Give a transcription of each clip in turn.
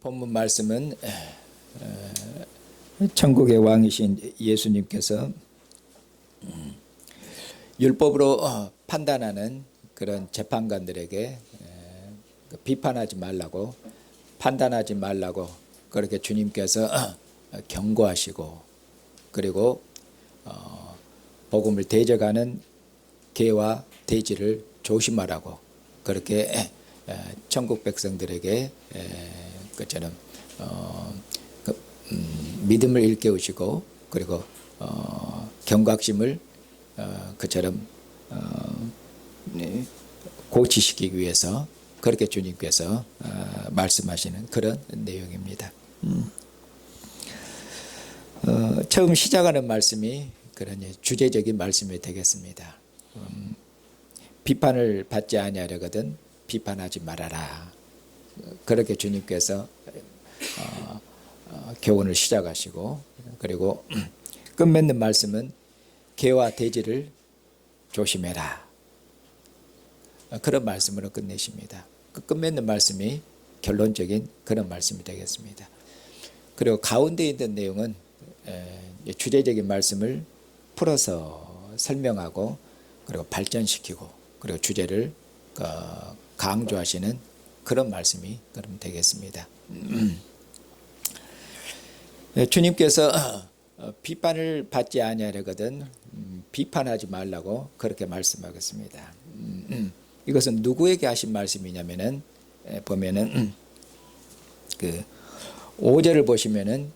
본문 말씀은 천국의 왕이신 예수님께서 율법으로 판단하는 그런 재판관들에게 비판하지 말라고, 판단하지 말라고 그렇게 주님께서 경고하시고, 그리고 복음을 대적하는 개와 돼지를 조심하라고 그렇게 천국 백성들에게 그처럼 믿음을 일깨우시고, 그리고 경각심을 그처럼 고치시키기 위해서 그렇게 주님께서 말씀하시는 그런 내용입니다. 처음 시작하는 말씀이 그런 주제적인 말씀이 되겠습니다. 비판을 받지 아니하려거든 비판하지 말아라. 그렇게 주님께서 교훈을 시작하시고, 그리고 끝맺는 말씀은 개와 돼지를 조심해라. 그런 말씀으로 끝내십니다. 그 끝맺는 말씀이 결론적인 그런 말씀이 되겠습니다. 그리고 가운데 있는 내용은 주제적인 말씀을 풀어서 설명하고, 그리고 발전시키고, 그리고 주제를 강조하시는 그런 말씀이 그럼 되겠습니다. 주님께서 비판을 받지 아니하려거든 비판하지 말라고 그렇게 말씀하겠습니다. 이것은 누구에게 하신 말씀이냐면은 보면은 그 5절을 보시면은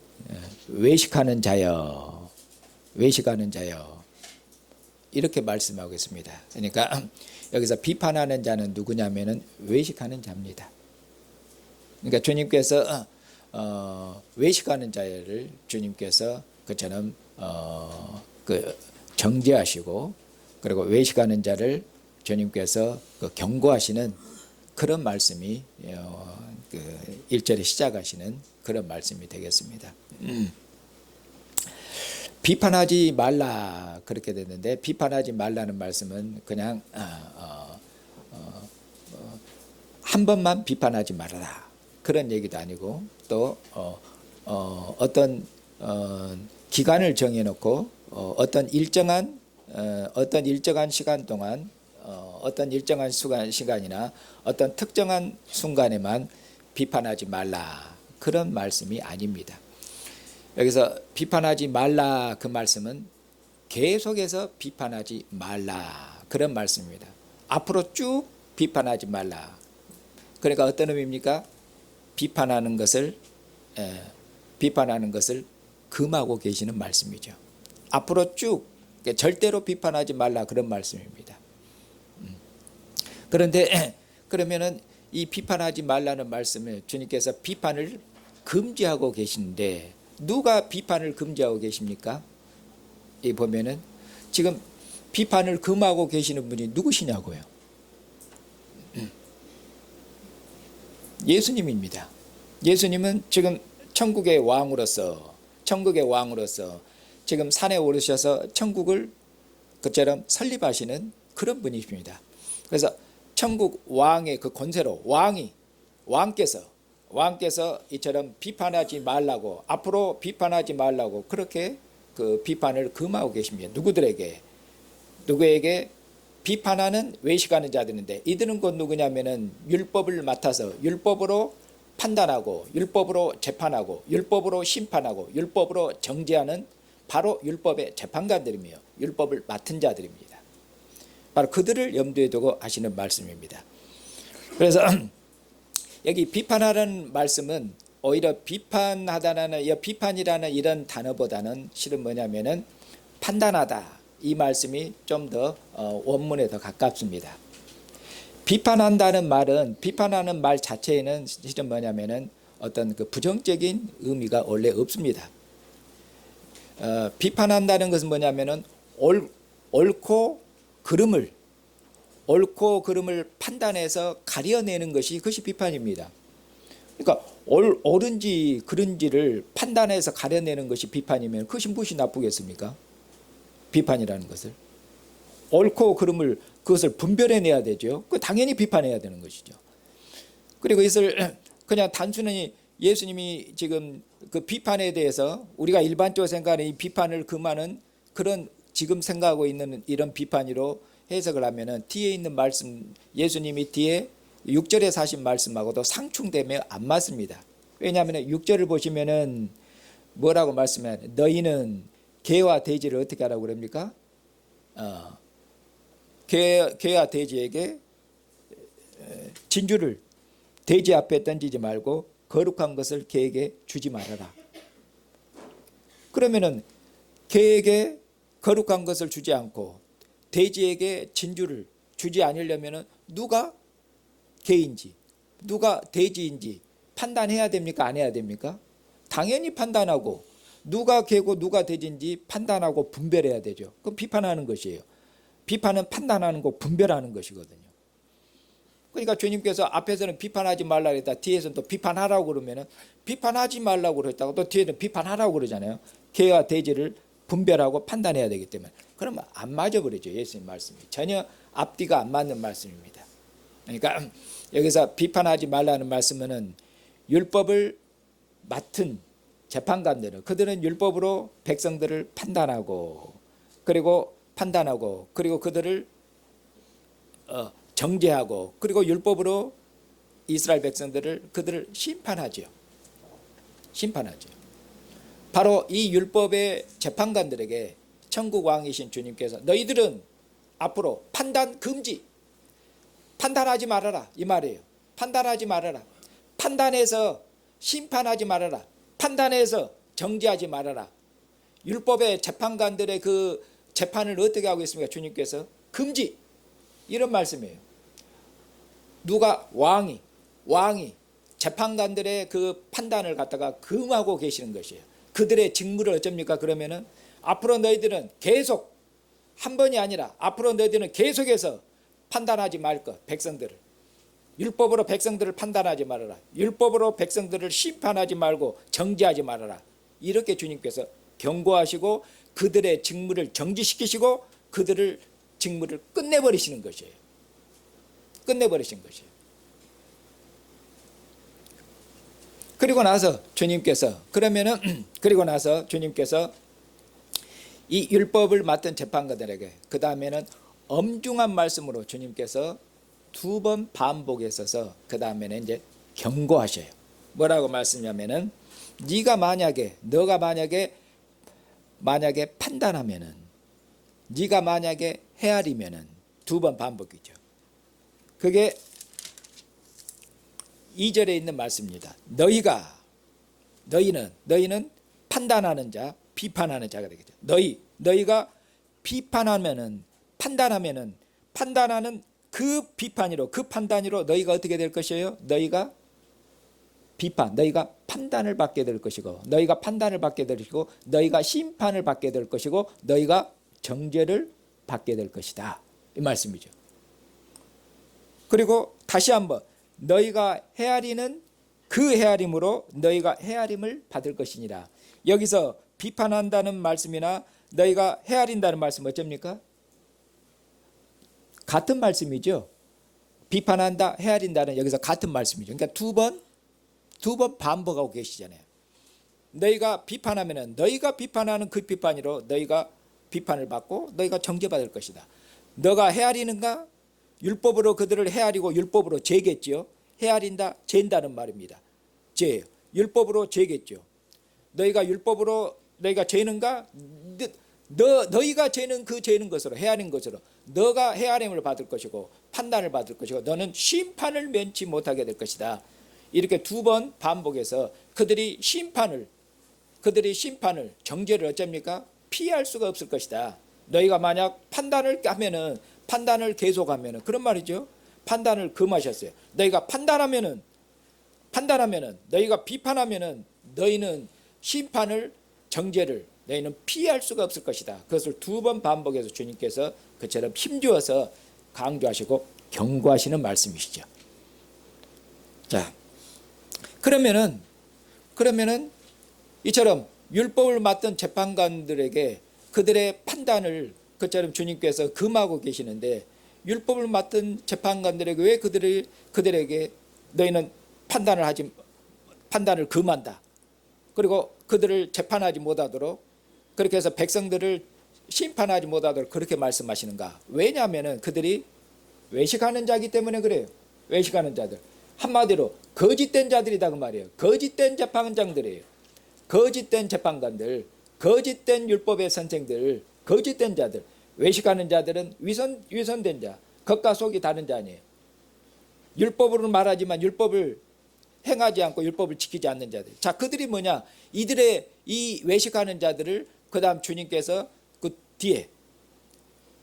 외식하는 자여, 외식하는 자여 이렇게 말씀하고 있습니다. 그러니까 여기서 비판하는 자는 누구냐면은 외식하는 자입니다. 그러니까 주님께서 외식하는 자를 주님께서 그처럼 정죄하시고, 그리고 외식하는 자를 주님께서 경고하시는 그런 말씀이 1절에 시작하시는 그런 말씀이 되겠습니다. 비판하지 말라 그렇게 됐는데, 비판하지 말라는 말씀은 그냥 한 번만 비판하지 말아라 그런 얘기도 아니고, 또 어떤 기간을 정해놓고 어떤 일정한 시간 동안 어떤 일정한 시간이나 어떤 특정한 순간에만 비판하지 말라 그런 말씀이 아닙니다. 여기서 비판하지 말라 그 말씀은 계속해서 비판하지 말라 그런 말씀입니다. 앞으로 쭉 비판하지 말라. 그러니까 어떤 의미입니까? 비판하는 것을 금하고 계시는 말씀이죠. 앞으로 쭉 절대로 비판하지 말라 그런 말씀입니다. 그런데 그러면은 이 비판하지 말라는 말씀을 주님께서 비판을 금지하고 계시는데, 누가 비판을 금지하고 계십니까? 이 보면은 지금 비판을 금하고 계시는 분이 누구시냐고요? 예수님입니다. 예수님은 지금 천국의 왕으로서 지금 산에 오르셔서 천국을 그처럼 설립하시는 그런 분이십니다. 그래서 천국 왕의 그 권세로 왕께서 이처럼 비판하지 말라고, 앞으로 비판하지 말라고 그렇게 그 비판을 금하고 계십니다. 누구에게? 비판하는 외식하는 자들인데, 이들은 곧 누구냐면은 율법을 맡아서 율법으로 판단하고, 율법으로 재판하고, 율법으로 심판하고, 율법으로 정죄하는 바로 율법의 재판관들이며 율법을 맡은 자들입니다. 바로 그들을 염두에 두고 하시는 말씀입니다. 그래서 여기 비판하라는 말씀은 오히려 비판이라는 이런 단어보다는 실은 뭐냐면은 판단하다, 이 말씀이 좀 더 원문에 더 가깝습니다. 비판한다는 말은, 비판하는 말 자체에는 실은 뭐냐면은 어떤 그 부정적인 의미가 원래 없습니다. 비판한다는 것은 뭐냐면은 옳고 그름을 판단해서 가려내는 것이, 그것이 비판입니다. 그러니까 옳은지 그른지를 판단해서 가려내는 것이 비판이면 그것이 무엇이 나쁘겠습니까? 비판이라는 것을 옳고 그름을 그것을 분별해내야 되죠. 그 당연히 비판해야 되는 것이죠. 그리고 이것을 그냥 단순히 예수님이 지금 그 비판에 대해서 우리가 일반적으로 생각하는 이 비판을 금하는 그런 지금 생각하고 있는 이런 비판으로 해석을 하면은 뒤에 있는 말씀, 예수님이 뒤에 6절에 하신 말씀하고도 상충되면 안 맞습니다. 왜냐하면 6절을 보시면은 뭐라고 말씀해요? 너희는 개와 돼지를 어떻게 하라고 그럽니까? 개와 돼지에게 진주를 돼지 앞에 던지지 말고 거룩한 것을 개에게 주지 말아라. 그러면은 개에게 거룩한 것을 주지 않고 돼지에게 진주를 주지 않으려면은 누가 개인지 누가 돼지인지 판단해야 됩니까? 안 해야 됩니까? 당연히 판단하고 누가 개고 누가 돼지인지 판단하고 분별해야 되죠. 그럼 비판하는 것이에요. 비판은 판단하는 거 분별하는 것이거든요. 그러니까 주님께서 앞에서는 비판하지 말라 그랬다 뒤에서는 또 비판하라고 그러면은 비판하지 말라고 그랬다고 또 뒤에는 비판하라고 그러잖아요. 개와 돼지를 분별하고 판단해야 되기 때문에 그러면 안 맞아버리죠. 예수님 말씀이 전혀 앞뒤가 안 맞는 말씀입니다. 그러니까 여기서 비판하지 말라는 말씀은 율법을 맡은 재판관들은 그들은 율법으로 백성들을 판단하고 그리고 그들을 정죄하고 그리고 율법으로 이스라엘 백성들을 그들을 심판하죠. 바로 이 율법의 재판관들에게 천국 왕이신 주님께서 너희들은 앞으로 판단 금지, 판단하지 말아라 이 말이에요. 판단하지 말아라. 판단해서 심판하지 말아라. 판단해서 정죄하지 말아라. 율법의 재판관들의 그 재판을 어떻게 하고 있습니까? 주님께서 금지 이런 말씀이에요. 누가 왕이 재판관들의 그 판단을 갖다가 금하고 계시는 것이에요. 그들의 직무를 어쩝니까? 그러면은 앞으로 너희들은 계속 한 번이 아니라 앞으로 너희들은 계속해서 판단하지 말 것 백성들을 율법으로 백성들을 판단하지 말아라. 율법으로 백성들을 심판하지 말고 정죄하지 말아라. 이렇게 주님께서 경고하시고 그들의 직무를 정지시키시고 그들을 직무를 끝내버리시는 것이에요. 그리고 나서 주님께서 이 율법을 맡은 재판관들에게 그 다음에는 엄중한 말씀으로 주님께서 2번 반복했어서 그 다음에는 이제 경고하셔요. 뭐라고 말씀하냐면은 너가 만약에 판단하면은 네가 만약에 헤아리면은 2번 반복이죠. 그게 2절에 있는 말씀입니다. 너희는 판단하는 자, 비판하는 자가 되겠죠. 너희가 비판하면은 판단하는 그 비판으로 그 판단으로 너희가 어떻게 될 것이에요? 너희가 판단을 받게 될 것이고 너희가 판단을 받게 될 것이고 너희가 심판을 받게 될 것이고 너희가 정죄를 받게 될 것이다. 이 말씀이죠. 그리고 다시 한번 너희가 헤아리는 그 헤아림으로 너희가 헤아림을 받을 것이니라. 여기서 비판한다는 말씀이나 너희가 헤아린다는 말씀 어쩝니까? 같은 말씀이죠. 비판한다, 헤아린다는 여기서 같은 말씀이죠. 그러니까 두 번 반복하고 계시잖아요. 너희가 비판하면은 너희가 비판하는 그 비판으로 너희가 비판을 받고 너희가 정죄받을 것이다. 너가 헤아리는가? 율법으로 그들을 헤아리고 율법으로 죄겠지요. 헤아린다, 죄인다는 말입니다. 죄예요. 율법으로 죄겠죠. 너희가 죄는가? 너희가 죄는 그 죄는 것으로 헤아린 것으로 너가 헤아림을 받을 것이고 판단을 받을 것이고 너는 심판을 면치 못하게 될 것이다. 이렇게 2번 반복해서 그들이 심판을 정죄를 어쩝니까? 피할 수가 없을 것이다. 너희가 만약 판단을 계속하면은 그런 말이죠. 판단을 금하셨어요. 너희가 판단하면은 너희가 비판하면은 너희는 심판을 정죄를 너희는 피할 수가 없을 것이다. 그것을 2번 반복해서 주님께서 그처럼 힘주어서 강조하시고 경고하시는 말씀이시죠. 자, 그러면은 이처럼 율법을 맡은 재판관들에게 그들의 판단을 그처럼 주님께서 금하고 계시는데 율법을 맡은 재판관들에게 왜 그들에게 너희는 판단을 금한다. 그리고 그들을 재판하지 못하도록, 그렇게 해서 백성들을 심판하지 못하도록 그렇게 말씀하시는가? 왜냐하면 그들이 외식하는 자이기 때문에 그래요. 외식하는 자들, 한마디로 거짓된 자들이다 그 말이에요. 거짓된 재판장들이에요. 거짓된 재판관들, 거짓된 율법의 선생들, 거짓된 자들. 외식하는 자들은 위선된 자, 겉과 속이 다른 자 아니에요. 율법으로 말하지만 율법을 행하지 않고 율법을 지키지 않는 자들. 자, 그들이 뭐냐? 이들의 이 외식하는 자들을 그 다음 주님께서 그 뒤에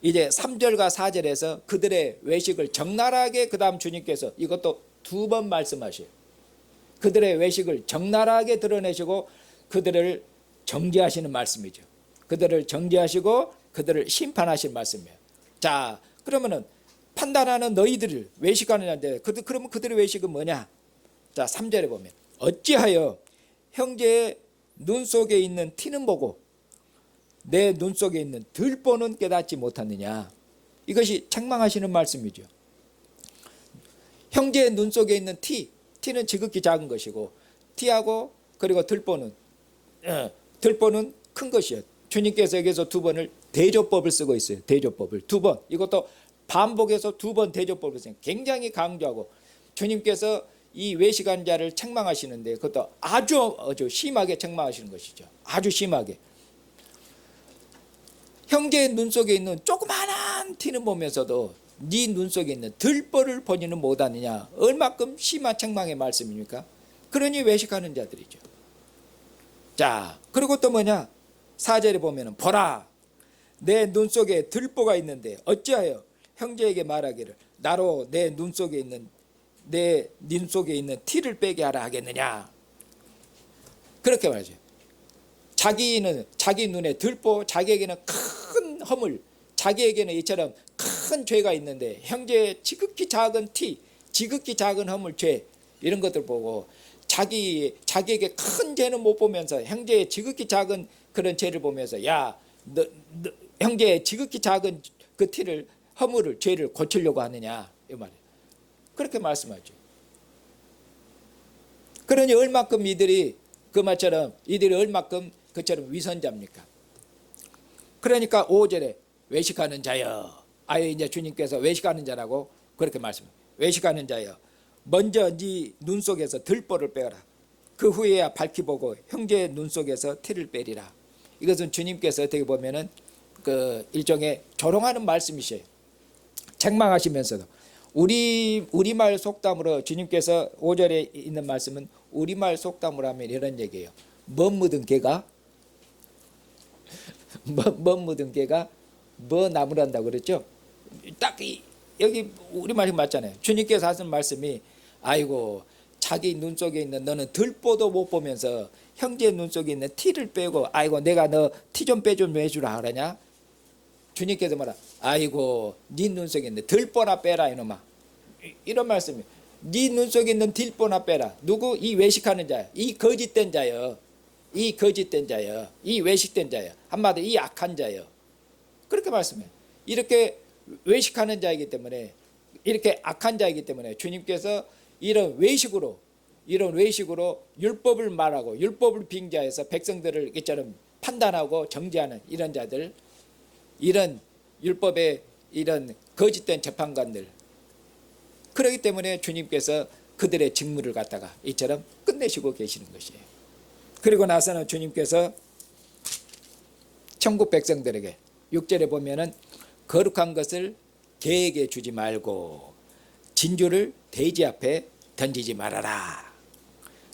이제 3절과 4절에서 그들의 외식을 적나라하게 그 다음 주님께서 이것도 2번 말씀하셔요. 그들의 외식을 적나라하게 드러내시고 그들을 정죄하시는 말씀이죠. 그들을 정죄하시고 그들을 심판하실 말씀이에요. 자, 그러면은 판단하는 너희들을 외식하는 자인데 그러면 그들의 외식은 뭐냐? 자, 3절에 보면 어찌하여 형제의 눈 속에 있는 티는 보고 내 눈 속에 있는 들보는 깨닫지 못하느냐. 이것이 책망하시는 말씀이죠. 형제의 눈 속에 있는 티는 지극히 작은 것이고 티하고 그리고 들보는 큰 것이요. 주님께서 여기서 2번을 대조법을 쓰고 있어요. 대조법을 2번. 이것도 반복해서 2번 대조법을 써요. 굉장히 강조하고 주님께서 이 외식한 자를 책망하시는데 그것도 아주 심하게 책망하시는 것이죠. 아주 심하게. 형제의 눈 속에 있는 조그마한 티는 보면서도 네 눈 속에 있는 들보를 보지는 못하느냐. 얼마큼 심한 책망의 말씀입니까? 그러니 외식하는 자들이죠. 자, 그리고 또 뭐냐? 4절에 보면은 보라 내 눈 속에 들보가 있는데 어찌하여 형제에게 말하기를 나로 내 눈 속에 있는 티를 빼게 하라 하겠느냐. 그렇게 말하죠. 자기 눈에 들보, 자기에게는 큰 허물, 자기에게는 이처럼 큰 죄가 있는데 형제의 지극히 작은 티, 지극히 작은 허물, 죄 이런 것들 보고 자기에게 큰 죄는 못 보면서 형제의 지극히 작은 그런 죄를 보면서 야, 너 형제의 지극히 작은 그 티를, 허물을, 죄를 고치려고 하느냐 이 말이에요. 그렇게 말씀하죠. 그러니 얼마큼 이들이 그 말처럼 이들이 얼마큼 그처럼 위선자입니까? 그러니까 5절에 외식하는 자여. 아예 이제 주님께서 외식하는 자라고 그렇게 말씀해요. 외식하는 자여. 먼저 네 눈 속에서 들보를 빼라. 그 후에야 밝히 보고 형제의 눈 속에서 티를 빼리라. 이것은 주님께서 어떻게 보면은 그 일종의 조롱하는 말씀이셔요. 책망하시면서도 우리말 속담으로 주님께서 5절에 있는 말씀은 우리말 속담으로 하면 이런 얘기예요. 뭐 묻은 개가 뭐 묻은 개가 뭐 나무란다고 그랬죠. 딱 여기 우리말이 맞잖아요. 주님께서 하신 말씀이 아이고 자기 눈 속에 있는 너는 들보도 못 보면서 형제의 눈 속에 있는 티를 빼고 아이고 내가 너 티 좀 빼 좀 해주라 그러냐. 주님께서 뭐라 아이고 네 눈 속에 있는 들보나 빼라 이놈아. 이런 말씀이에요. 네 눈 속에 있는 들보나 빼라. 누구? 이 외식하는 자야. 이 거짓된 자여. 이 거짓된 자여. 이 외식된 자여. 한마디로 이 악한 자여. 그렇게 말씀해요. 이렇게 외식하는 자이기 때문에 이렇게 악한 자이기 때문에 주님께서 이런 외식으로 율법을 말하고 율법을 빙자해서 백성들을 이처럼 판단하고 정죄하는 이런 자들, 이런 율법의 이런 거짓된 재판관들, 그렇기 때문에 주님께서 그들의 직무를 갖다가 이처럼 끝내시고 계시는 것이에요. 그리고 나서는 주님께서 천국 백성들에게 6절에 보면은 거룩한 것을 개에게 주지 말고 진주를 돼지 앞에 던지지 말아라.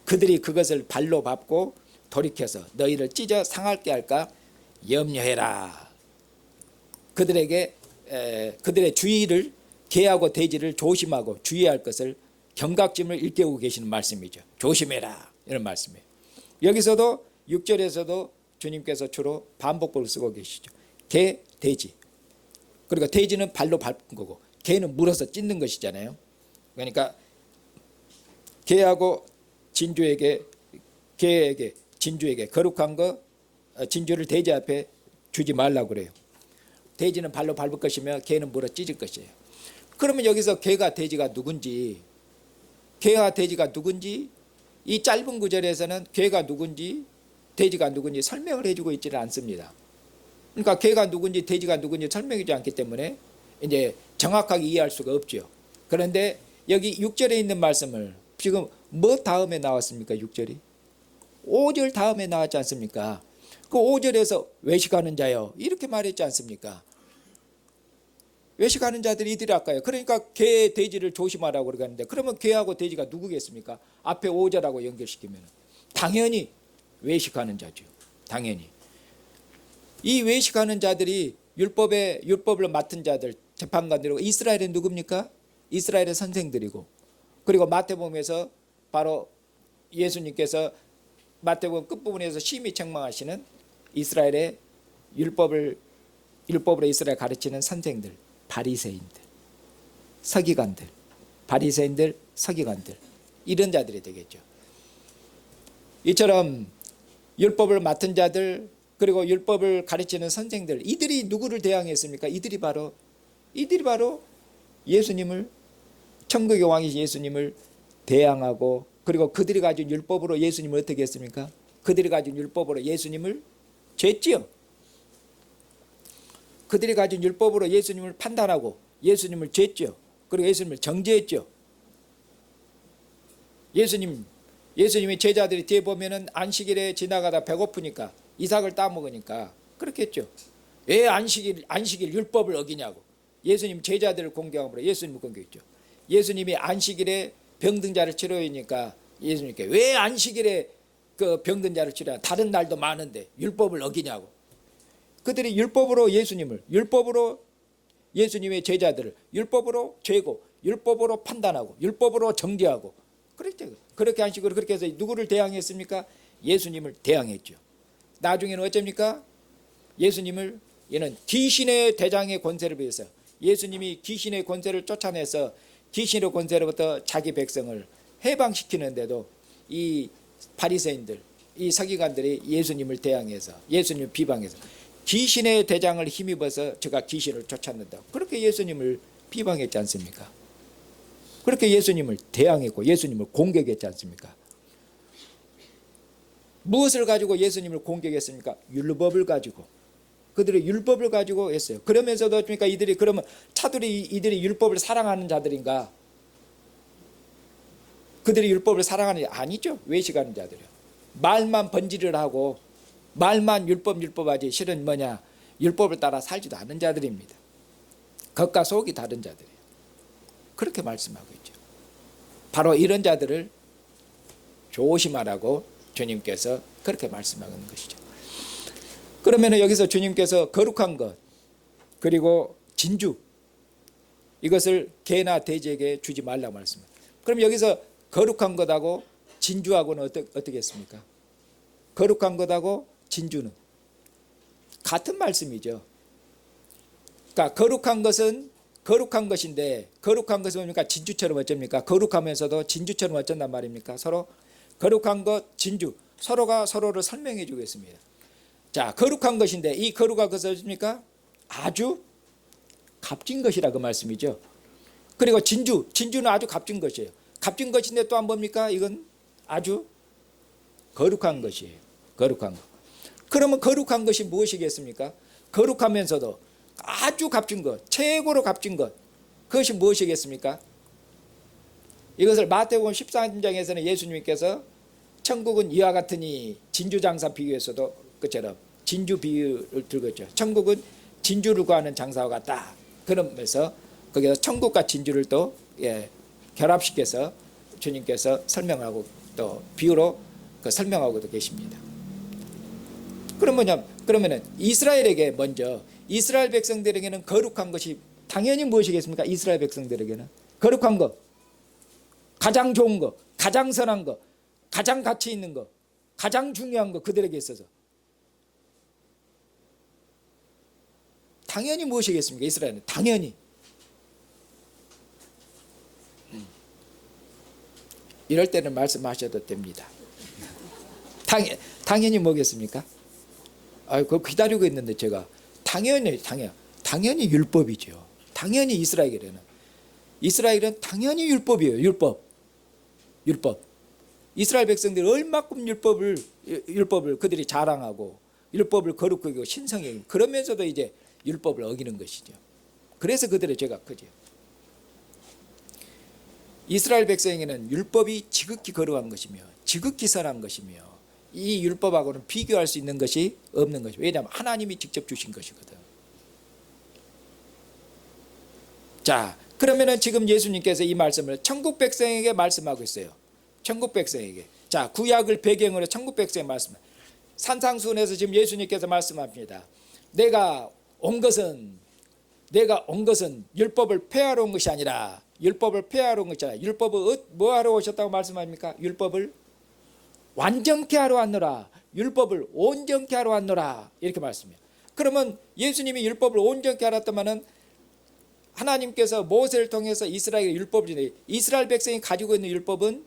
그들이 그것을 발로 밟고 돌이켜서 너희를 찢어 상하게 할까 염려해라. 그들에게 그들의 주의를 개하고 돼지를 조심하고 주의할 것을 경각심을 일깨우고 계시는 말씀이죠. 조심해라 이런 말씀이에요. 여기서도 6절에서도 주님께서 주로 반복법을 쓰고 계시죠. 개, 돼지. 그리고 돼지는 발로 밟은 거고 개는 물어서 찢는 것이잖아요. 그러니까 개하고 진주에게 거룩한 거 진주를 돼지 앞에 주지 말라고 그래요. 돼지는 발로 밟을 것이며 개는 물어 찢을 것이에요. 그러면 여기서 개가 돼지가 누군지 이 짧은 구절에서는 개가 누군지 돼지가 누군지 설명을 해주고 있지는 않습니다. 그러니까 개가 누군지 돼지가 누군지 설명해주지 않기 때문에 이제 정확하게 이해할 수가 없죠. 그런데 여기 6절에 있는 말씀을 지금 뭐 다음에 나왔습니까? 6절이 5절 다음에 나왔지 않습니까? 그 5절에서 외식하는 자요 이렇게 말했지 않습니까? 외식하는 자들이 이들이랄까요? 그러니까 개 돼지를 조심하라고 그러는데 그러면 개하고 돼지가 누구겠습니까? 앞에 5절하고 연결시키면 당연히 외식하는 자죠. 당연히 이 외식하는 자들이 율법을 맡은 자들 재판관들이고 이스라엘은 누굽니까? 이스라엘의 선생들이고 그리고 마태복음에서 바로 예수님께서 마태복음 끝부분에서 심히 책망하시는 이스라엘의 율법으로 이스라엘 가르치는 선생들 바리새인들 서기관들 바리새인들 서기관들 이런 자들이 되겠죠. 이처럼 율법을 맡은 자들 그리고 율법을 가르치는 선생들 이들이 누구를 대항했습니까? 이들이 바로 예수님을 천국의 왕이신 예수님을 대항하고 그리고 그들이 가진 율법으로 예수님을 어떻게 했습니까? 그들이 가진 율법으로 예수님을 죄지요. 그들이 가진 율법으로 예수님을 판단하고 예수님을 죄지요. 그리고 예수님을 정죄했죠. 예수님이 제자들이 뒤에 보면은 안식일에 지나가다 배고프니까 이삭을 따먹으니까 그렇게 했죠. 왜 안식일 율법을 어기냐고 예수님 제자들을 공경함으로 예수님을 공경했죠. 예수님이 안식일에 병든 자를 치료하니까 예수님께 왜 안식일에 그 병든 자를 치료하냐 다른 날도 많은데 율법을 어기냐고 그들이 율법으로 예수님의 제자들을 율법으로 죄고 율법으로 판단하고 율법으로 정죄하고 그랬죠. 그렇게 한 식으로 그렇게 해서 누구를 대항했습니까? 예수님을 대항했죠. 나중에는 어쩝니까? 예수님을 얘는 귀신의 대장의 권세를 비해서 예수님이 귀신의 권세를 쫓아내서 귀신의 권세로부터 자기 백성을 해방시키는데도 이 바리새인들 이 서기관들이 예수님을 대항해서 예수님을 비방해서 귀신의 대장을 힘입어서 제가 귀신을 쫓았는다 그렇게 예수님을 비방했지 않습니까? 그렇게 예수님을 대항했고 예수님을 공격했지 않습니까? 무엇을 가지고 예수님을 공격했습니까? 율법을 가지고 그들의 율법을 가지고 했어요. 그러면서도 그러니까 그러면 차들이 이들이 율법을 사랑하는 자들인가? 그들이 율법을 사랑하는 자 아니죠. 외식하는 자들이요. 말만 번지를 하고 말만 율법하지 실은 뭐냐? 율법을 따라 살지도 않는 자들입니다. 겉과 속이 다른 자들이에요. 그렇게 말씀하고 있죠. 바로 이런 자들을 조심하라고 주님께서 그렇게 말씀하는 것이죠. 그러면 여기서 주님께서 거룩한 것 그리고 진주 이것을 개나 돼지에게 주지 말라고 말씀합니다. 그럼 여기서 거룩한 것하고 진주하고는 어떻게 했습니까? 거룩한 것하고 진주는 같은 말씀이죠. 그러니까 거룩한 것은 거룩한 것인데 거룩한 것은 뭡니까? 진주처럼 어쩝니까? 거룩하면서도 진주처럼 어쩐단 말입니까? 서로 거룩한 것, 진주 서로가 서로를 설명해 주겠습니다. 자, 거룩한 것인데 이 거룩한 것은 어떻습니까? 아주 값진 것이라 그 말씀이죠. 그리고 진주는 아주 값진 것이에요. 값진 것인데 또 한 뭡니까? 이건 아주 거룩한 것이에요. 거룩한 것. 그러면 거룩한 것이 무엇이겠습니까? 거룩하면서도 아주 값진 것, 최고로 값진 것, 그것이 무엇이겠습니까? 이것을 마태복음 13장에서는 예수님께서 천국은 이와 같으니 진주장사 비유에서도 그처럼 진주 비유를 들고 있죠. 천국은 진주를 구하는 장사와 같다. 그러면서 거기서 천국과 진주를 또 결합시켜서 주님께서 설명하고 또 비유로 설명하고도 계십니다. 그러면은 이스라엘에게 먼저 이스라엘 백성들에게는 거룩한 것이 당연히 무엇이겠습니까? 이스라엘 백성들에게는 거룩한 것, 가장 좋은 것, 가장 선한 것, 가장 가치 있는 것, 가장 중요한 것 그들에게 있어서 당연히 무엇이겠습니까? 이스라엘은 당연히 이럴 때는 말씀하셔도 됩니다. 당연히 뭐겠습니까? 그거 기다리고 있는데 제가 당연히 율법이죠. 당연히 이스라엘은 당연히 율법이에요. 율법. 이스라엘 백성들이 얼마큼 율법을 그들이 자랑하고 율법을 거룩하게 신성하게 그러면서도 이제 율법을 어기는 것이죠. 그래서 그들의 죄가 크죠. 이스라엘 백성에게는 율법이 지극히 거룩한 것이며 지극히 선한 것이며 이 율법하고는 비교할 수 있는 것이 없는 것이죠. 왜냐하면 하나님이 직접 주신 것이거든. 자, 그러면은 지금 예수님께서 이 말씀을 천국 백성에게 말씀하고 있어요. 천국 백성에게. 자, 구약을 배경으로 천국 백성에 말씀. 산상수훈에서 지금 예수님께서 말씀합니다. 내가 온 것은 율법을 폐하러 온 것이 아니라 율법을 뭐 하러 오셨다고 말씀합니까? 율법을 완전케 하러 왔노라. 율법을 온전케 하러 왔노라. 이렇게 말씀해요. 그러면 예수님이 율법을 온전케 하랬다면은 하나님께서 모세를 통해서 이스라엘에 율법을 주네. 이스라엘 백성이 가지고 있는 율법은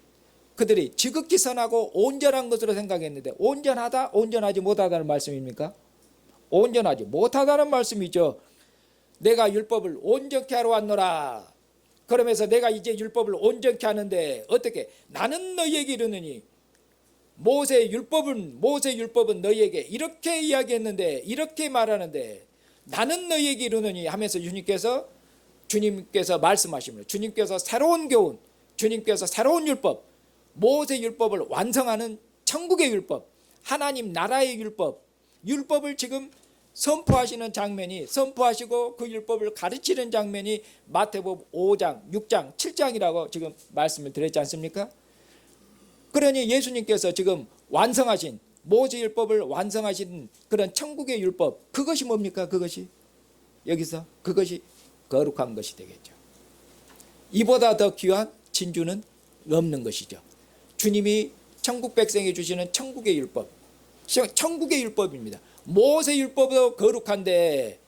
그들이 지극히 선하고 온전한 것으로 생각했는데 온전하다, 온전하지 못하다는 말씀입니까? 온전하지 못하다는 말씀이죠. 내가 율법을 온전케 하러 왔노라. 그러면서 내가 이제 율법을 온전케 하는데 어떻게? 나는 너희에게 이르느니 모세 율법은 너희에게 이렇게 이야기했는데 이렇게 말하는데 나는 너희에게 이르느니 하면서 주님께서 말씀하십니다. 주님께서 새로운 교훈, 주님께서 새로운 율법, 모세 율법을 완성하는 천국의 율법, 하나님 나라의 율법을 지금 선포하시는 장면이 선포하시고 그 율법을 가르치는 장면이 마태복음 5장, 6장, 7장이라고 지금 말씀을 드렸지 않습니까? 그러니 예수님께서 지금 완성하신 모세 율법을 완성하신 그런 천국의 율법, 그것이 뭡니까? 그것이 거룩한 것이 되겠죠. 이보다 더 귀한 진주는 없는 것이죠. 주님이 천국 백성에게 주시는 천국의 율법입니다. 모세 율법도 거룩한데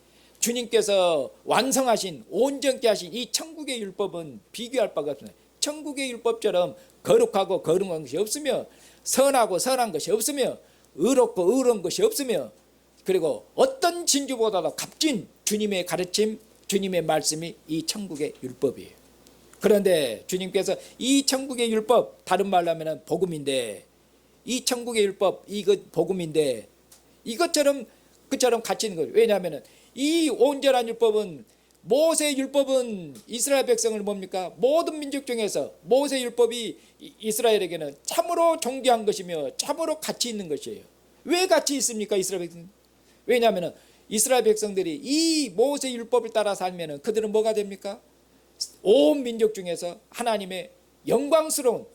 주님께서 완성하신 온전케 하신 이 천국의 율법은 비교할 바가 없습니다. 천국의 율법처럼 거룩하고 거룩한 것이 없으며 선하고 선한 것이 없으며 의롭고 의로운 것이 없으며 그리고 어떤 진주보다도 값진 주님의 가르침, 주님의 말씀이 이 천국의 율법이에요. 그런데 주님께서 이 천국의 율법, 다른 말로 하면 복음인데 이 천국의 율법, 이것 복음인데 그처럼 가치 있는 거예요. 왜냐하면 이 온전한 율법은 모세 율법은 이스라엘 백성을 뭡니까? 모든 민족 중에서 모세 율법이 이스라엘에게는 참으로 존귀한 것이며 참으로 가치 있는 것이에요. 왜 가치 있습니까? 이스라엘 백성. 왜냐하면 이스라엘 백성들이 이 모세 율법을 따라 살면 그들은 뭐가 됩니까? 온 민족 중에서 하나님의 영광스러운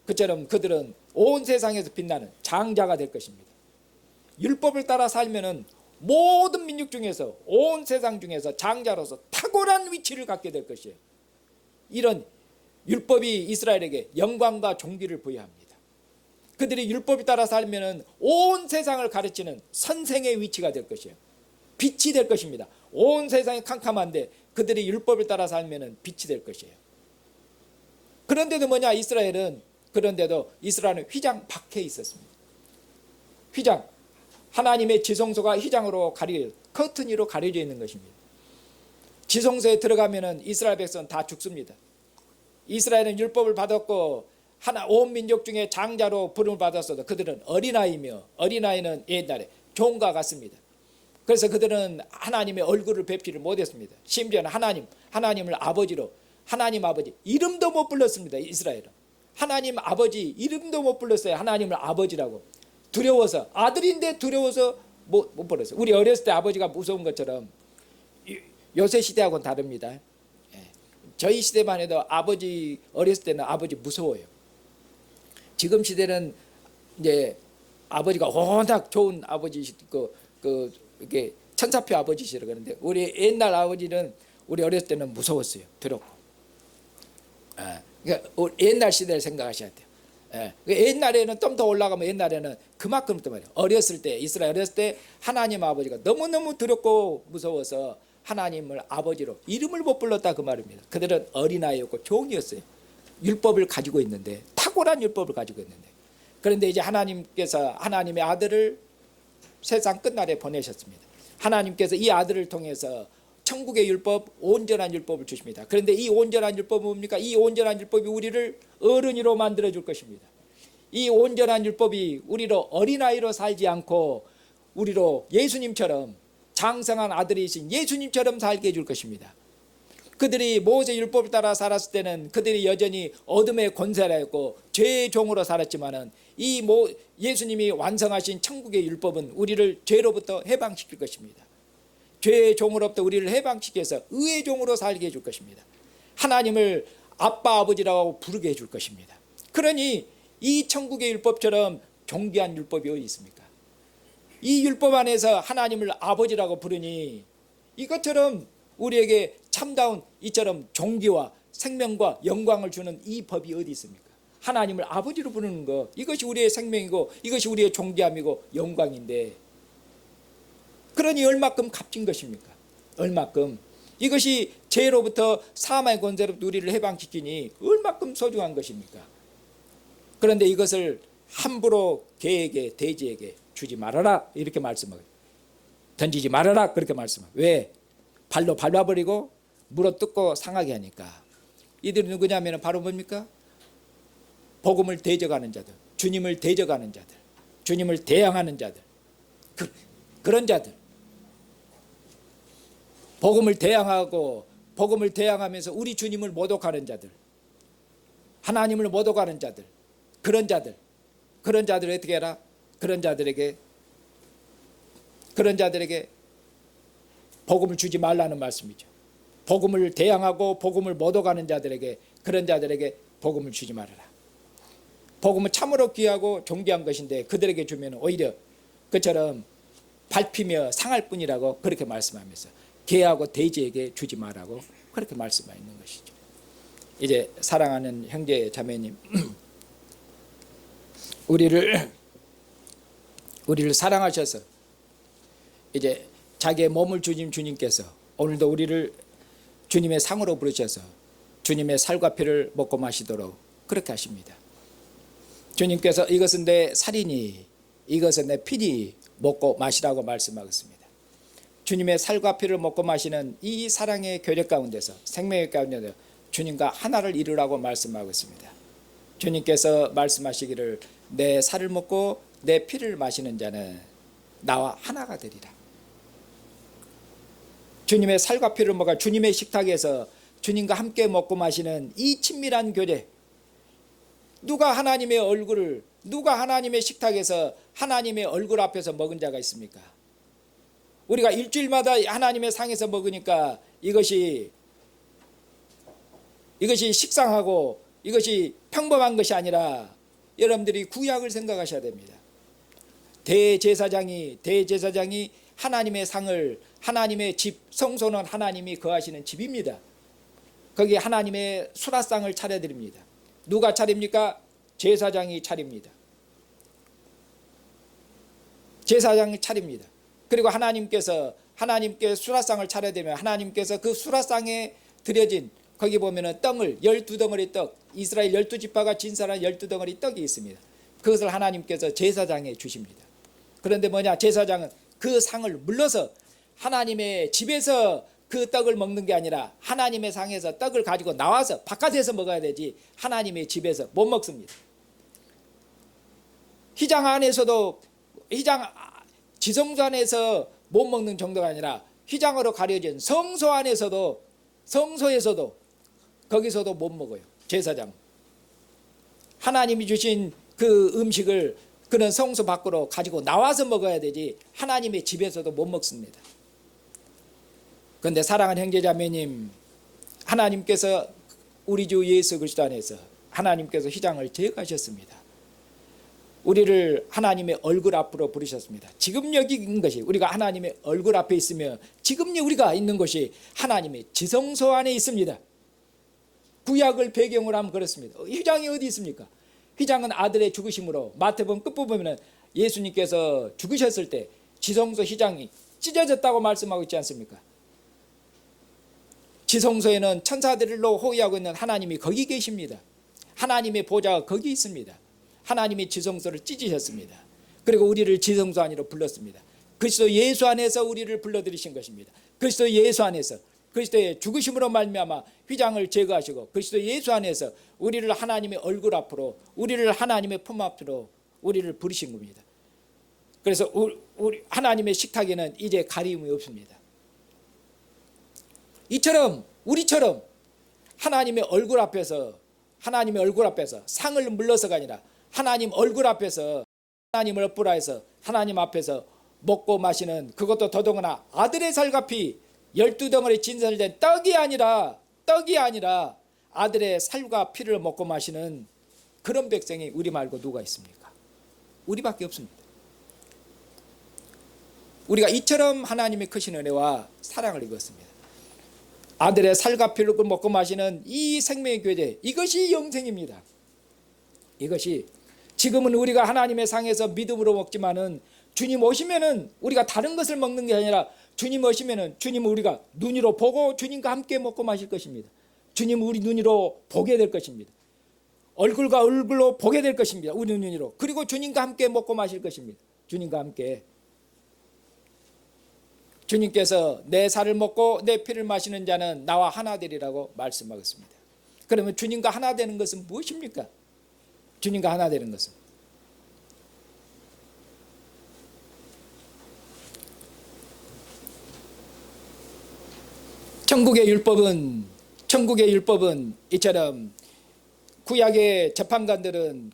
그처럼 그들은 온 세상에서 빛나는 장자가 될 것입니다. 율법을 따라 살면은 모든 민족 중에서 온 세상 중에서 장자로서 탁월한 위치를 갖게 될 것이에요. 이런 율법이 이스라엘에게 영광과 존귀를 부여합니다. 그들이 율법을 따라 살면은 온 세상을 가르치는 선생의 위치가 될 것이에요. 빛이 될 것입니다. 온 세상이 캄캄한데 그들이 율법을 따라 살면은 빛이 될 것이에요. 그런데도 이스라엘은 휘장 밖에 있었습니다. 휘장, 하나님의 지성소가 휘장으로 커튼으로 가려져 있는 것입니다. 지성소에 들어가면은 이스라엘 백성은 다 죽습니다. 이스라엘은 율법을 받았고 온 민족 중에 장자로 부름을 받았어도 그들은 어린아이며 어린아이는 옛날에 종과 같습니다. 그래서 그들은 하나님의 얼굴을 뵙지를 못했습니다. 심지어는 하나님을 아버지로 하나님 아버지 이름도 못 불렀습니다. 이스라엘은 하나님 아버지 이름도 못 불렀어요. 하나님을 아버지라고 두려워서 아들인데 두려워서 못 불렀어요. 우리 어렸을 때 아버지가 무서운 것처럼 요새 시대하고는 다릅니다. 저희 시대만 해도 어렸을 때는 아버지 무서워요. 지금 시대는 이제 아버지가 워낙 좋은 아버지시고 이렇게 천사표 아버지시라 그러는데 우리 옛날 아버지는 우리 어렸을 때는 무서웠어요. 두렵고. 그러니까 옛날 시대를 생각하셔야 돼요. 옛날에는 좀 더 올라가면 옛날에는 그만큼 또 말이에요. 이스라엘 어렸을 때 하나님 아버지가 너무너무 두렵고 무서워서 하나님을 아버지로 이름을 못 불렀다 그 말입니다. 그들은 어린아이였고 종이었어요. 율법을 가지고 있는데 탁월한 율법을 가지고 있는데 그런데 이제 하나님께서 하나님의 아들을 세상 끝날에 보내셨습니다. 하나님께서 이 아들을 통해서 천국의 율법, 온전한 율법을 주십니다. 그런데 이 온전한 율법은 뭡니까? 이 온전한 율법이 우리를 어른이로 만들어 줄 것입니다. 이 온전한 율법이 우리로 어린아이로 살지 않고 우리로 예수님처럼 장성한 아들이신 예수님처럼 살게 해줄 것입니다. 그들이 모세 율법을 따라 살았을 때는 그들이 여전히 어둠의 권세라였고 죄의 종으로 살았지만은 이 예수님이 완성하신 천국의 율법은 우리를 죄로부터 해방시킬 것입니다. 죄의 종으로부터 우리를 해방시켜서 의의 종으로 살게 해줄 것입니다. 하나님을 아빠 아버지라고 부르게 해줄 것입니다. 그러니 이 천국의 율법처럼 존귀한 율법이 어디 있습니까? 이 율법 안에서 하나님을 아버지라고 부르니 이것처럼 우리에게 참다운 이처럼 존귀와 생명과 영광을 주는 이 법이 어디 있습니까? 하나님을 아버지로 부르는 것, 이것이 우리의 생명이고 이것이 우리의 존귀함이고 영광인데, 그러니 얼마큼 값진 것입니까? 얼마큼 이것이 죄로부터 사망의 권세로부터 우리를 해방시키니 얼마큼 소중한 것입니까? 그런데 이것을 함부로 개에게 돼지에게 주지 말아라 이렇게 말씀하고, 던지지 말아라 그렇게 말씀하고. 왜? 발로 밟아버리고 물어뜯고 상하게 하니까. 이들이 누구냐면 바로 뭡니까? 복음을 대적하는 자들, 주님을 대적하는 자들, 주님을 대항하는 자들, 그런 자들. 복음을 대항하고 복음을 대항하면서 우리 주님을 모독하는 자들, 하나님을 모독하는 자들, 그런 자들, 그런 자들을 어떻게 해라? 그런 자들에게 복음을 주지 말라는 말씀이죠. 복음을 대항하고 복음을 모독하는 자들에게, 그런 자들에게 복음을 주지 말아라. 복음은 참으로 귀하고 존귀한 것인데 그들에게 주면 오히려 그처럼 밟히며 상할 뿐이라고 그렇게 말씀하면서 개하고 돼지에게 주지 말라고 그렇게 말씀하고 있는 것이죠. 이제 사랑하는 형제 자매님, 우리를 사랑하셔서 이제 자기의 몸을 주신 주님께서 오늘도 우리를 주님의 상으로 부르셔서 주님의 살과 피를 먹고 마시도록 그렇게 하십니다. 주님께서 이것은 내 살이니 이것은 내 피니 먹고 마시라고 말씀하셨습니다. 주님의 살과 피를 먹고 마시는 이 사랑의 교제 가운데서, 생명의 가운데서 주님과 하나를 이루라고 말씀하셨습니다. 주님께서 말씀하시기를 내 살을 먹고 내 피를 마시는 자는 나와 하나가 되리라. 주님의 살과 피를 먹어 주님의 식탁에서 주님과 함께 먹고 마시는 이 친밀한 교제, 누가 하나님의 식탁에서 하나님의 얼굴 앞에서 먹은 자가 있습니까? 우리가 일주일마다 하나님의 상에서 먹으니까 이것이 식상하고 이것이 평범한 것이 아니라 여러분들이 구약을 생각하셔야 됩니다. 대제사장이 하나님의 상을, 하나님의 집, 성소는 하나님이 거하시는 집입니다. 거기에 하나님의 수라상을 차려드립니다. 누가 차립니까? 제사장이 차립니다. 제사장이 차립니다. 그리고 하나님께 수라상을 차려드리면 하나님께서 그 수라상에 드려진, 거기 보면은 떡을 12덩어리 떡, 이스라엘 12지파가 진설한 12덩어리 떡이 있습니다. 그것을 하나님께서 제사장에 주십니다. 그런데 뭐냐? 제사장은 그 상을 물러서 하나님의 집에서 그 떡을 먹는 게 아니라 하나님의 상에서 떡을 가지고 나와서 바깥에서 먹어야 되지 하나님의 집에서 못 먹습니다. 지성소 안에서 못 먹는 정도가 아니라 휘장으로 가려진 성소에서도 거기서도 못 먹어요. 제사장. 하나님이 주신 그 음식을 그는 성소 밖으로 가지고 나와서 먹어야 되지 하나님의 집에서도 못 먹습니다. 그런데 사랑하는 형제자매님, 하나님께서 우리 주 예수 그리스도 안에서 하나님께서 휘장을 제거하셨습니다. 우리를 하나님의 얼굴 앞으로 부르셨습니다. 지금 여기 있는 것이, 우리가 하나님의 얼굴 앞에 있으며 지금 우리가 있는 것이 하나님의 지성소 안에 있습니다. 구약을 배경으로 하면 그렇습니다. 휘장이 어디 있습니까? 휘장은 아들의 죽으심으로, 마태복음 끝부분에는 예수님께서 죽으셨을 때 지성소 휘장이 찢어졌다고 말씀하고 있지 않습니까? 지성소에는 천사들로 호위하고 있는 하나님이 거기 계십니다. 하나님의 보좌가 거기 있습니다. 하나님이 지성소를 찢으셨습니다. 그리고 우리를 지성소 안으로 불렀습니다. 그리스도 예수 안에서 우리를 불러들이신 것입니다. 그리스도 예수 안에서 그리스도의 죽으심으로 말미암아 휘장을 제거하시고 그리스도 예수 안에서 우리를 하나님의 얼굴 앞으로, 우리를 하나님의 품 앞으로 우리를 부르신 겁니다. 그래서 우리 하나님의 식탁에는 이제 가리움이 없습니다. 이처럼 우리처럼 하나님의 얼굴 앞에서 상을 물러서가 아니라 하나님 얼굴 앞에서 하나님을 엇불화해서 하나님 앞에서 먹고 마시는, 그것도 더더구나 아들의 살과 피 12덩어리 진설된 떡이 아니라 아들의 살과 피를 먹고 마시는 그런 백성이 우리 말고 누가 있습니까? 우리밖에 없습니다. 우리가 이처럼 하나님의 크신 은혜와 사랑을 입었습니다. 아들의 살과 피를 먹고 마시는 이 생명의 교제, 이것이 영생입니다. 이것이 지금은 우리가 하나님의 상에서 믿음으로 먹지만은 주님 오시면은 우리가 다른 것을 먹는 게 아니라 주님 오시면은 주님은 우리가 눈으로 보고 주님과 함께 먹고 마실 것입니다. 주님은 우리 눈으로 보게 될 것입니다. 얼굴과 얼굴로 보게 될 것입니다. 우리 눈으로. 그리고 주님과 함께 먹고 마실 것입니다. 주님과 함께. 주님께서 내 살을 먹고 내 피를 마시는 자는 나와 하나 되리라고 말씀하셨습니다. 그러면 주님과 하나 되는 것은 무엇입니까? 주님과 하나 되는 것은 천국의 율법은 이처럼 구약의 재판관들은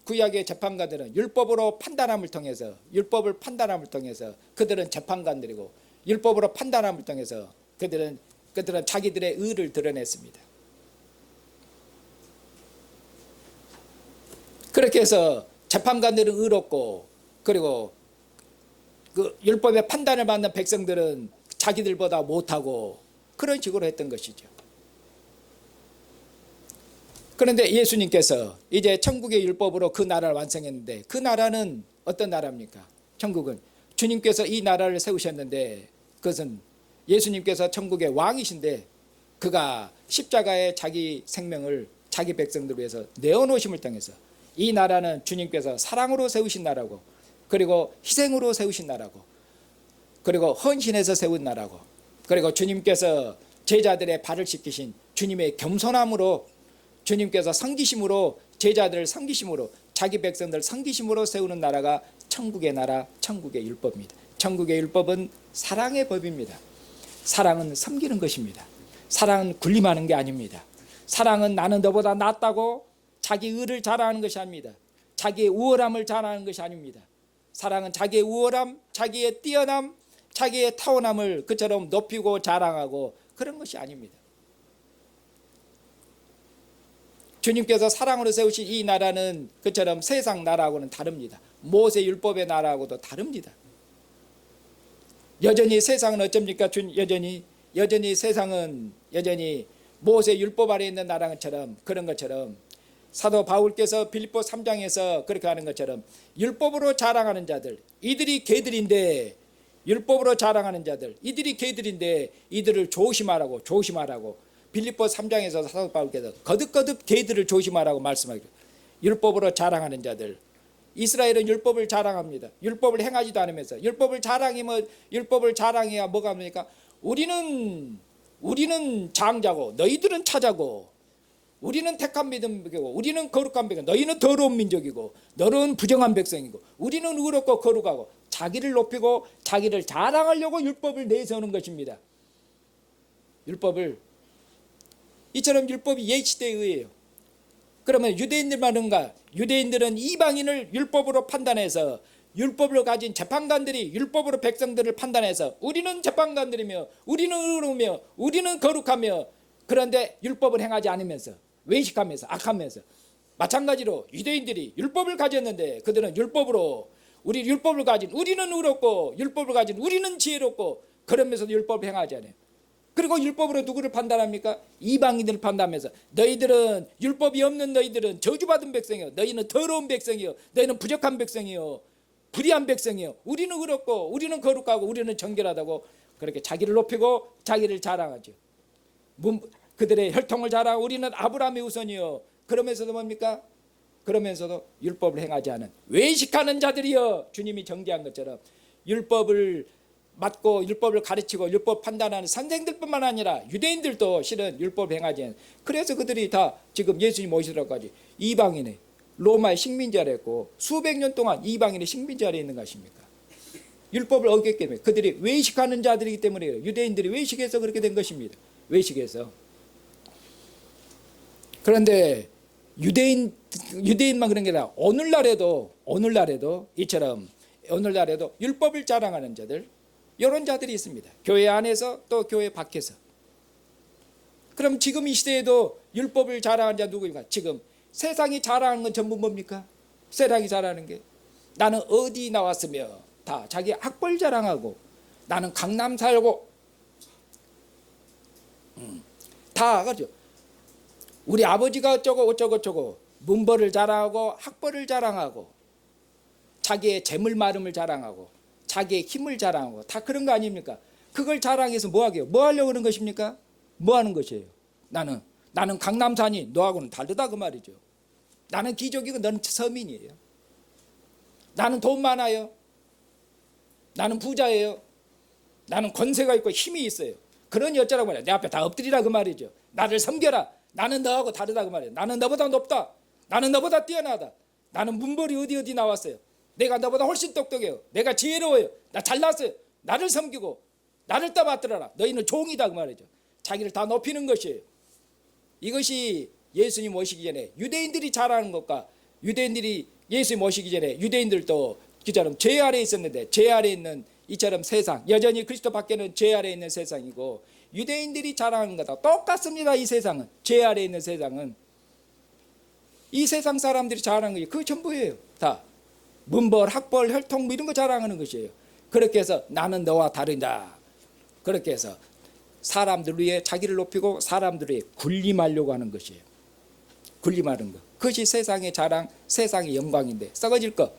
율법으로 판단함을 통해서 그들은 재판관들이고 율법으로 판단함을 통해서 그들은 자기들의 의를 드러냈습니다. 그렇게 해서 재판관들은 의롭고, 그리고 그 율법의 판단을 받는 백성들은 자기들보다 못하고, 그런 식으로 했던 것이죠. 그런데 예수님께서 이제 천국의 율법으로 그 나라를 완성했는데, 그 나라는 어떤 나라입니까? 천국은 주님께서 이 나라를 세우셨는데, 그것은 예수님께서 천국의 왕이신데 그가 십자가에 자기 생명을 자기 백성들을 위해서 내어놓으심을 통해서 이 나라는 주님께서 사랑으로 세우신 나라고, 그리고 희생으로 세우신 나라고, 그리고 헌신해서 세운 나라고, 그리고 주님께서 제자들의 발을 씻기신 주님의 겸손함으로, 주님께서 섬기심으로, 제자들을 섬기심으로, 자기 백성들 섬기심으로 세우는 나라가 천국의 나라, 천국의 율법입니다. 천국의 율법은 사랑의 법입니다. 사랑은 섬기는 것입니다. 사랑은 군림하는 게 아닙니다. 사랑은 나는 너보다 낫다고 자기 의를 자랑하는 것이 아닙니다. 자기의 우월함을 자랑하는 것이 아닙니다. 사랑은 자기의 우월함, 자기의 뛰어남, 자기의 타고남을 그처럼 높이고 자랑하고 그런 것이 아닙니다. 주님께서 사랑으로 세우신 이 나라는 그처럼 세상 나라하고는 다릅니다. 모세 율법의 나라하고도 다릅니다. 여전히 세상은 어쩝니까? 여전히 세상은 여전히 모세 율법 아래 있는 나라처럼, 그런 것처럼 사도 바울께서 빌립보 3장에서 그렇게 하는 것처럼 율법으로 자랑하는 자들, 이들이 개들인데, 율법으로 자랑하는 자들, 이들이 개들인데 이들을 조심하라고 빌립보 3장에서 사도 바울께서 거듭거듭 개들을 조심하라고 말씀하기로. 율법으로 자랑하는 자들, 이스라엘은 율법을 자랑합니다. 율법을 행하지도 않으면서 율법을 자랑해야 뭐가 합니까? 우리는 장자고 너희들은 차자고, 우리는 택한 민족이고 우리는 거룩한 백성, 너희는 더러운 민족이고 너는 부정한 백성이고, 우리는 의롭고 거룩하고, 자기를 높이고 자기를 자랑하려고 율법을 내세우는 것입니다. 이처럼 율법이 예시대에 의해요. 그러면 유대인들만은가? 유대인들은 이방인을 율법으로 판단해서, 율법을 가진 재판관들이 율법으로 백성들을 판단해서 우리는 재판관들이며 우리는 의로우며 우리는 거룩하며, 그런데 율법을 행하지 않으면서 외식하면서 악하면서, 마찬가지로 유대인들이 율법을 가졌는데 그들은 율법을 가진 우리는 의롭고, 율법을 가진 우리는 지혜롭고, 그러면서도 율법을 행하지 않아요. 그리고 율법으로 누구를 판단합니까? 이방인들을 판단하면서 너희들은, 율법이 없는 너희들은 저주받은 백성이요, 너희는 더러운 백성이요, 너희는 부족한 백성이요, 불의한 백성이요, 우리는 의롭고 우리는 거룩하고 우리는 정결하다고 그렇게 자기를 높이고 자기를 자랑하죠. 그들의 혈통을 자랑하고 우리는 아브라함의 후손이요. 그러면서도 뭡니까? 그러면서도 율법을 행하지 않은 외식하는 자들이여. 주님이 정죄한 것처럼 율법을 맞고 율법을 가르치고 율법 판단하는 선생들뿐만 아니라 유대인들도 실은 율법 행하지. 그래서 그들이 다 지금 예수님 모시더라까지 이방인의 로마의 식민자랬고 수백 년 동안 이방인의 식민자리에 있는 것입니까? 율법을 어겼기 때문에 그들이 외식하는 자들이기 때문에 유대인들이 외식해서 그렇게 된 것입니다. 외식해서. 그런데 유대인만 그런 게 아니라 오늘날에도 이처럼 오늘날에도 율법을 자랑하는 자들, 이런 자들이 있습니다. 교회 안에서 또 교회 밖에서. 그럼 지금 이 시대에도 율법을 자랑하는 자 누구입니까? 지금 세상이 자랑하는 건 전부 뭡니까? 세상이 자랑하는 게 나는 어디 나왔으며 다 자기 학벌 자랑하고 나는 강남 살고 다 그렇죠. 우리 아버지가 어쩌고 문벌을 자랑하고 학벌을 자랑하고 자기의 재물 마름을 자랑하고 자기의 힘을 자랑하고 다 그런 거 아닙니까? 그걸 자랑해서 뭐 하게요? 뭐 하려고 그러는 것입니까? 뭐 하는 것이에요? 나는 강남사니 너하고는 다르다 그 말이죠. 나는 귀족이고 너는 서민이에요. 나는 돈 많아요. 나는 부자예요. 나는 권세가 있고 힘이 있어요. 그러니 어쩌라고 말이야. 내 앞에 다 엎드리라 그 말이죠. 나를 섬겨라. 나는 너하고 다르다 그 말이에요. 나는 너보다 높다. 나는 너보다 뛰어나다. 나는 문벌이 어디 나왔어요. 내가 너보다 훨씬 똑똑해요. 내가 지혜로워요. 나 잘났어요. 나를 섬기고 나를 따받들어라. 너희는 종이다 그 말이죠. 자기를 다 높이는 것이에요. 이것이 예수님 오시기 전에 유대인들이 잘하는 것과 유대인들이 예수님 오시기 전에 유대인들도 이처럼 죄 아래에 있었는데 죄 아래에 있는 이처럼 세상, 여전히 그리스도 밖에는 죄 아래에 있는 세상이고 유대인들이 자랑하는 것과 똑같습니다. 이 세상은, 죄 아래에 있는 세상은 이 세상 사람들이 자랑하는 것이 그 전부예요. 다 문벌, 학벌, 혈통 뭐 이런 거 자랑하는 것이에요. 그렇게 해서 나는 너와 다르다. 그렇게 해서 사람들 위해 자기를 높이고 사람들 위해 군림하려고 하는 것이에요. 군림하는 것. 그것이 세상의 자랑, 세상의 영광인데 썩어질 것.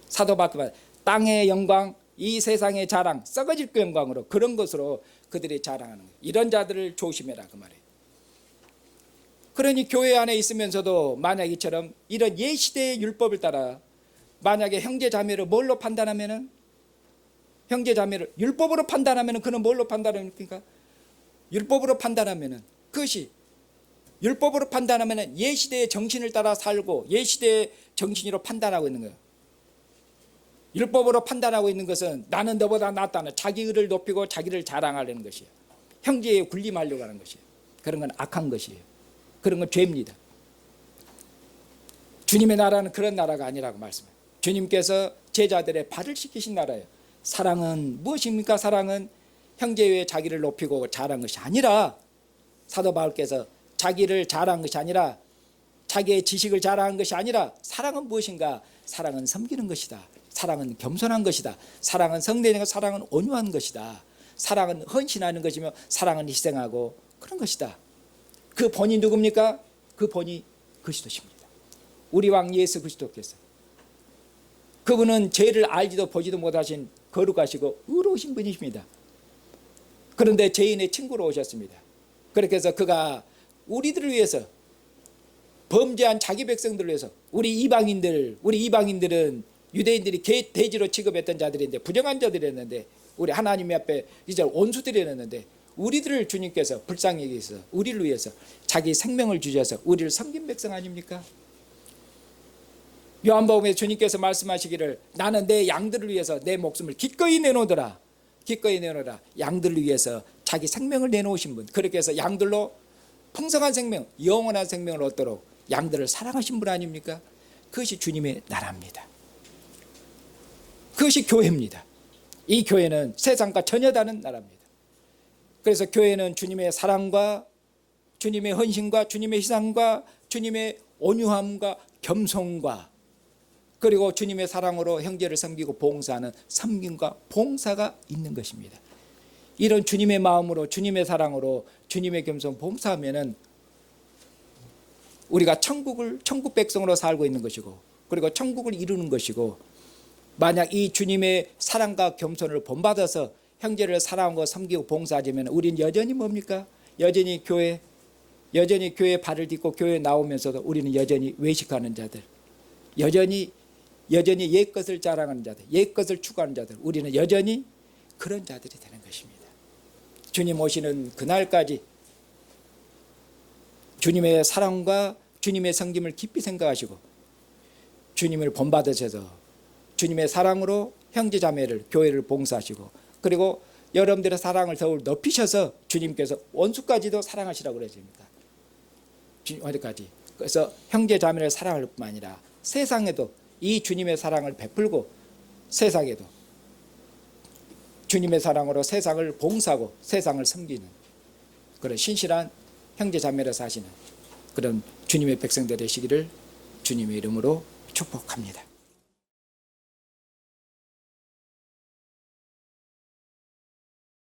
사도 바울은 땅의 영광, 이 세상의 자랑, 썩어질 것 영광으로 그런 것으로 그들이 자랑하는 거예요. 이런 자들을 조심해라 그 말이에요. 그러니 교회 안에 있으면서도 만약 이처럼 이런 예시대의 율법을 따라 만약에 형제 자매를 뭘로 판단하면은 형제 자매를 율법으로 판단하면은 그는 뭘로 판단합니까? 율법으로 판단하면은 그것이 율법으로 판단하면은 예시대의 정신을 따라 살고 예시대의 정신으로 판단하고 있는 거예요. 율법으로 판단하고 있는 것은 나는 너보다 낫다는 자기 의를 높이고 자기를 자랑하려는 것이에요. 형제에 군림하려고 하는 것이에요. 그런 건 악한 것이에요. 그런 건 죄입니다. 주님의 나라는 그런 나라가 아니라고 말씀해요. 주님께서 제자들의 발을 씻기신 나라예요. 사랑은 무엇입니까? 사랑은 형제 외에 자기를 높이고 자랑한 것이 아니라 사도 바울께서 자기를 자랑한 것이 아니라 자기의 지식을 자랑한 것이 아니라 사랑은 무엇인가? 사랑은 섬기는 것이다. 사랑은 겸손한 것이다. 사랑은 성내는 것, 사랑은 온유한 것이다. 사랑은 헌신하는 것이며 사랑은 희생하고 그런 것이다. 그 본이 누굽니까? 그 본이 그리스도십니다. 우리 왕 예수 그리스도께서 그분은 죄를 알지도 보지도 못하신 거룩하시고 의로우신 분이십니다. 그런데 죄인의 친구로 오셨습니다. 그렇게 해서 그가 우리들을 위해서 범죄한 자기 백성들을 위해서 우리 이방인들은 유대인들이 돼지로 취급했던 자들인데 부정한 자들이었는데 우리 하나님 앞에 이제 원수들이었는데 우리들을 주님께서 불쌍히 여기서 우리를 위해서 자기 생명을 주셔서 우리를 섬긴 백성 아닙니까? 요한복음에 주님께서 말씀하시기를 나는 내 양들을 위해서 내 목숨을 기꺼이 내놓으라. 기꺼이 내놓으라. 양들을 위해서 자기 생명을 내놓으신 분. 그렇게 해서 양들로 풍성한 생명, 영원한 생명을 얻도록 양들을 사랑하신 분 아닙니까? 그것이 주님의 나라입니다. 그것이 교회입니다. 이 교회는 세상과 전혀 다른 나라입니다. 그래서 교회는 주님의 사랑과 주님의 헌신과 주님의 희생과 주님의 온유함과 겸손과 그리고 주님의 사랑으로 형제를 섬기고 봉사하는 섬김과 봉사가 있는 것입니다. 이런 주님의 마음으로 주님의 사랑으로 주님의 겸손 봉사하면은 우리가 천국 백성으로 살고 있는 것이고 그리고 천국을 이루는 것이고 만약 이 주님의 사랑과 겸손을 본받아서 형제를 사랑하고 섬기고 봉사하자면 우리는 여전히 뭡니까? 여전히 교회 발을 딛고 교회에 나오면서도 우리는 여전히 외식하는 자들, 여전히 옛것을 자랑하는 자들, 옛것을 추구하는 자들, 우리는 여전히 그런 자들이 되는 것입니다. 주님 오시는 그날까지 주님의 사랑과 주님의 성김을 깊이 생각하시고 주님을 본받으셔서 주님의 사랑으로 형제자매를 교회를 봉사하시고 그리고 여러분들의 사랑을 더욱 높이셔서 주님께서 원수까지도 사랑하시라고 그러십니다. 어디까지? 그래서 형제자매를 사랑할 뿐만 아니라 세상에도 이 주님의 사랑을 베풀고 세상에도 주님의 사랑으로 세상을 봉사하고 세상을 섬기는 그런 신실한 형제자매로 사시는 그런 주님의 백성들 되시기를 주님의 이름으로 축복합니다.